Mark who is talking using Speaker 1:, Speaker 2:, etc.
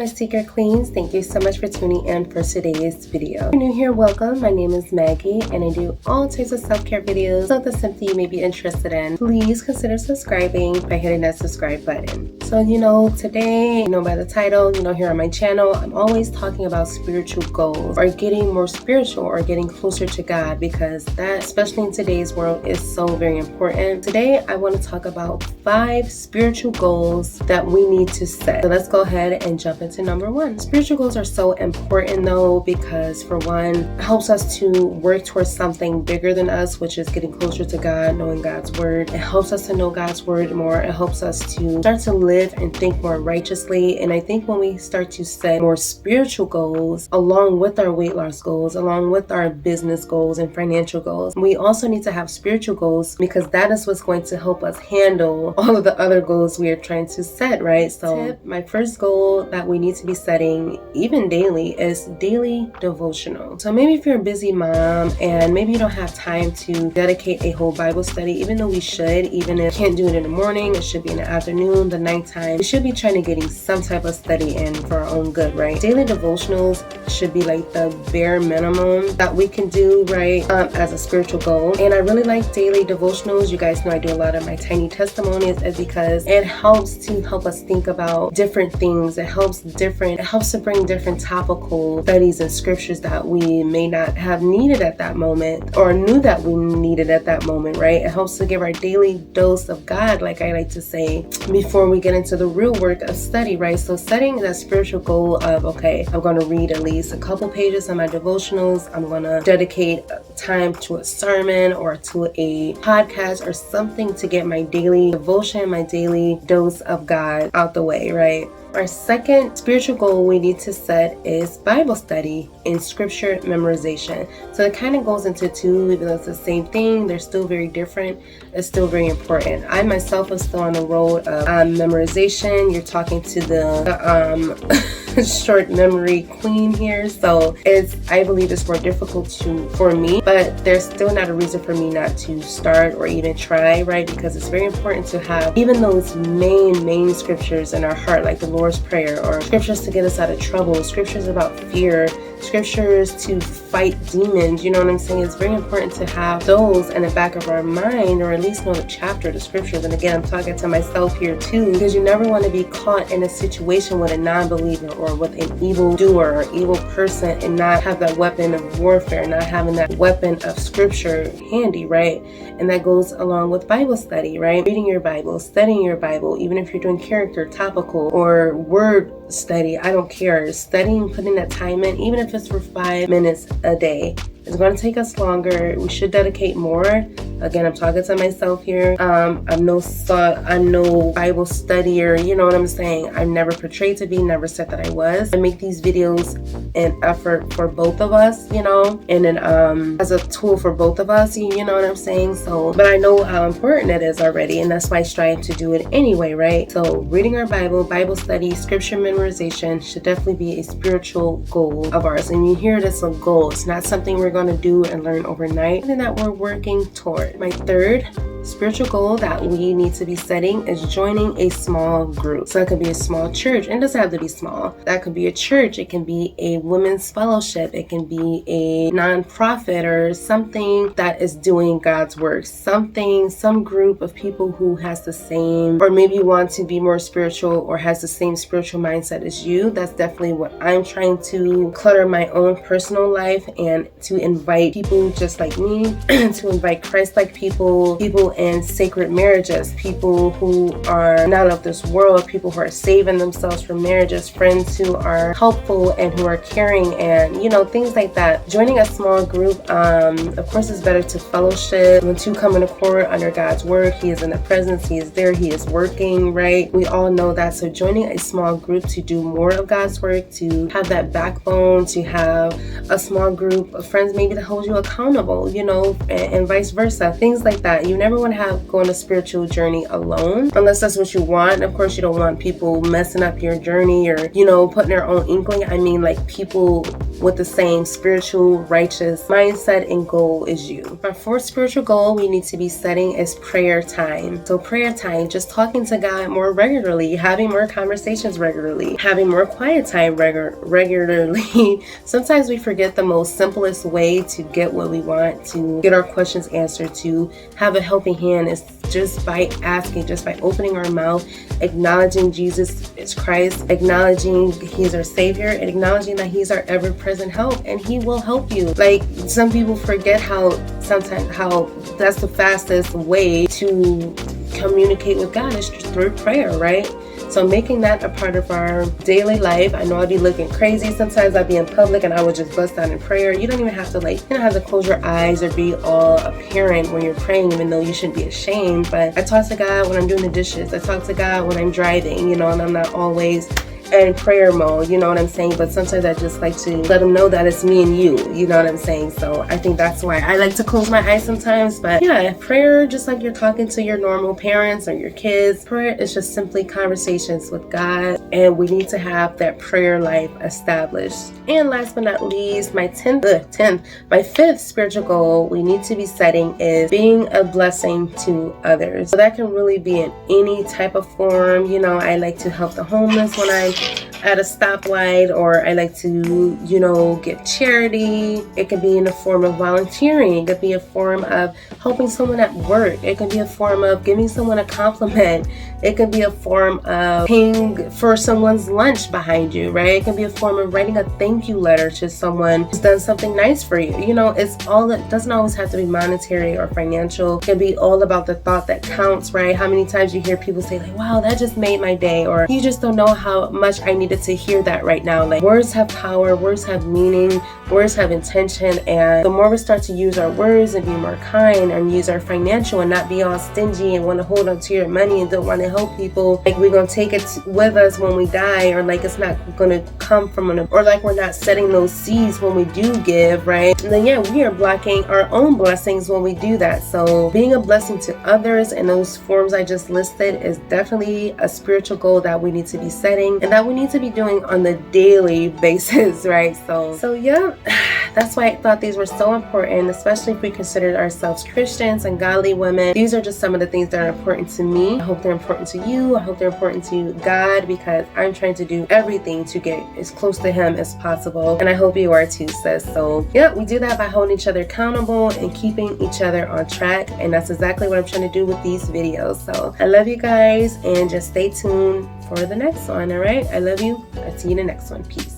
Speaker 1: Secret Queens. Thank you so much for tuning in for today's video. If you're new here, welcome. My name is Maggie and I do all types of self-care videos. So if that's something you may be interested in, please consider subscribing by hitting that subscribe button. So today, by the title, here on my channel, I'm always talking about spiritual goals or getting more spiritual or getting closer to God, because that, especially in today's world, is so very important. Today, I want to talk about 5 spiritual goals that we need to set. So let's go ahead and jump into number 1. Spiritual goals are so important though, because for one, it helps us to work towards something bigger than us, which is getting closer to God, knowing God's word. It helps us to know God's word more. It helps us to start to live and think more righteously. And I think when we start to set more spiritual goals along with our weight loss goals, along with our business goals and financial goals, we also need to have spiritual goals, because that is what's going to help us handle all of the other goals we are trying to set, right? So my first goal that we need to be setting, even daily, is daily devotional. So maybe if you're a busy mom and maybe you don't have time to dedicate a whole Bible study, even though we should, even if you can't do it in the morning, it should be in the afternoon, the nighttime, we should be trying to getting some type of study in for our own good, right? Daily devotionals should be like the bare minimum that we can do, right, as a spiritual goal. And I really like daily devotionals. You guys know I do a lot of my tiny testimonies, is because it helps to help us think about different things. It helps to bring different topical studies and scriptures that we may not have needed at that moment or knew that we needed at that moment, right? It helps to give our daily dose of God, like I like to say, before we get into the real work of study, right? So setting that spiritual goal of, okay, I'm going to read at least a couple pages on my devotionals. I'm going to dedicate time to a sermon or to a podcast or something to get my daily devotion, my daily dose of God out the way, right? Our second spiritual goal we need to set is Bible study and scripture memorization. So it kind of goes into 2, even though it's the same thing, they're still very different. It's still very important. I myself am still on the road of memorization. You're talking to the short memory queen here. So I believe it's more difficult for me, but there's still not a reason for me not to start or even try, right? Because it's very important to have even those main scriptures in our heart, like the Lord's Prayer, or scriptures to get us out of trouble, scriptures about fear, scriptures to fight demons. You know what I'm saying? It's very important to have those in the back of our mind, or at least know the chapter of the scriptures. And again, I'm talking to myself here too, because you never want to be caught in a situation with a non-believer or with an evil doer or evil person and not have that weapon of warfare, not having that weapon of scripture handy, right? And that goes along with Bible study, right? Reading your Bible, studying your Bible, even if you're doing character, topical, or word study, I don't care. Studying, putting that time in, even if it's for 5 minutes a day. It's going to take us longer. We should dedicate more. Again, I'm talking to myself here. I'm no Bible studier. You know what I'm saying? I'm never portrayed to be, never said that I was. I make these videos an effort for both of us, and then as a tool for both of us, you know what I'm saying? So, but I know how important it is already, and that's why I strive to do it anyway, right? So reading our Bible study, scripture memorization should definitely be a spiritual goal of ours. And you hear this, a goal. It's not something we're going to do and learn overnight, and that we're working toward. My third spiritual goal that we need to be setting is joining a small group. So it could be a small church, and it doesn't have to be small. That could be a church. It can be a women's fellowship. It can be a nonprofit or something that is doing God's work. Some group of people who has the same, or maybe want to be more spiritual or has the same spiritual mindset as you. That's definitely what I'm trying to clutter my own personal life, and to invite people just like me, to invite Christ-like people in sacred marriages, people who are not of this world, people who are saving themselves from marriages, friends who are helpful and who are caring, and things like that. Joining a small group, of course, it's better to fellowship. When 2 come in accord under God's word, He is in the presence, He is there, He is working, right? We all know that. So joining a small group to do more of God's work, to have that backbone, to have a small group of friends maybe to hold you accountable, and vice versa, things like that. You never want to go on a spiritual journey alone, unless that's what you want. Of course, you don't want people messing up your journey or, putting their own inkling. I mean, like people with the same spiritual, righteous mindset and goal as you. Our fourth spiritual goal we need to be setting is prayer time. So prayer time, just talking to God more regularly, having more conversations regularly, having more quiet time regularly. Sometimes we forget the most simplest way to get what we want, to get our questions answered, to have a helping hand is just by asking, just by opening our mouth, acknowledging Jesus is Christ, acknowledging He's our Savior, and acknowledging that He's our ever-present help, and He will help you. Like, some people forget how that's the fastest way to communicate with God is through prayer, right? So making that a part of our daily life. I know I'd be looking crazy. Sometimes I'd be in public and I would just bust out in prayer. You don't even have to you don't have to close your eyes or be all apparent when you're praying, even though you shouldn't be ashamed. But I talk to God when I'm doing the dishes. I talk to God when I'm driving, and I'm not always in prayer mode, you know what I'm saying? But sometimes I just like to let Him know that it's me and you know what I'm saying? So I think that's why I like to close my eyes sometimes. But yeah, prayer, just like you're talking to your normal parents or your kids, prayer is just simply conversations with God, and we need to have that prayer life established. And last but not least, my fifth spiritual goal we need to be setting is being a blessing to others. So that can really be in any type of form. I like to help the homeless when I'm at a stoplight, or I like to, give charity. It could be in the form of volunteering. It could be a form of helping someone at work. It could be a form of giving someone a compliment. It could be a form of paying for someone's lunch behind you, right? It can be a form of writing a thank you letter to someone who's done something nice for you. It doesn't always have to be monetary or financial. It can be all about the thought that counts, right? How many times you hear people say like, wow, that just made my day, or you just don't know how much I needed to hear that right now. Like, words have power, words have meaning, words have intention, and the more we start to use our words and be more kind and use our financial and not be all stingy and want to hold on to your money and don't want to help people, like we're going to take it with us when we die, or like it's not going to come from or like we're not setting those seeds when we do give, right? And then we are blocking our own blessings when we do that. So being a blessing to others in those forms I just listed is definitely a spiritual goal that we need to be setting and that we need to be doing on the daily basis, right? So yeah, that's why I thought these were so important, especially if we consider ourselves Christians and godly women. These are just some of the things that are important to me. I hope they're important to you. I hope they're important to God, because I'm trying to do everything to get as close to Him as possible. And I hope you are too, sis. So yeah, we do that by holding each other accountable and keeping each other on track. And that's exactly what I'm trying to do with these videos. So I love you guys, and just stay tuned for the next one. All right, I love you. I'll see you in the next one. Peace.